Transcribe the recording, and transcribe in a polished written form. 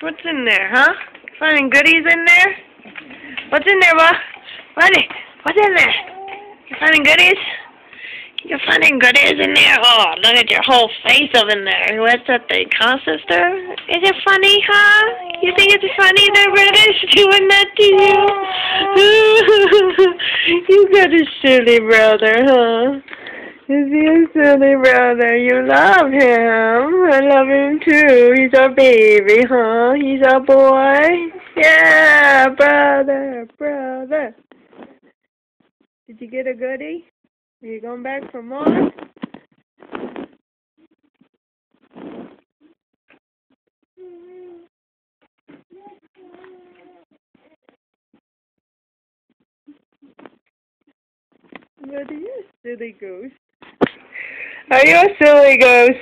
What's in there, huh? Finding goodies in there? What's in there, Wa? What's in there? You finding goodies? You're finding goodies in there? Oh, look at your whole face over in there. What's that thing, huh, sister? Is it funny, huh? You think it's funny that British doing that to you? You got a silly brother, huh? Is he a silly brother? You love him. I love him too. He's our baby, huh? He's our boy. Yeah, brother. Did you get a goodie? Are you going back for more? What are you, silly goose? Are you a silly goose?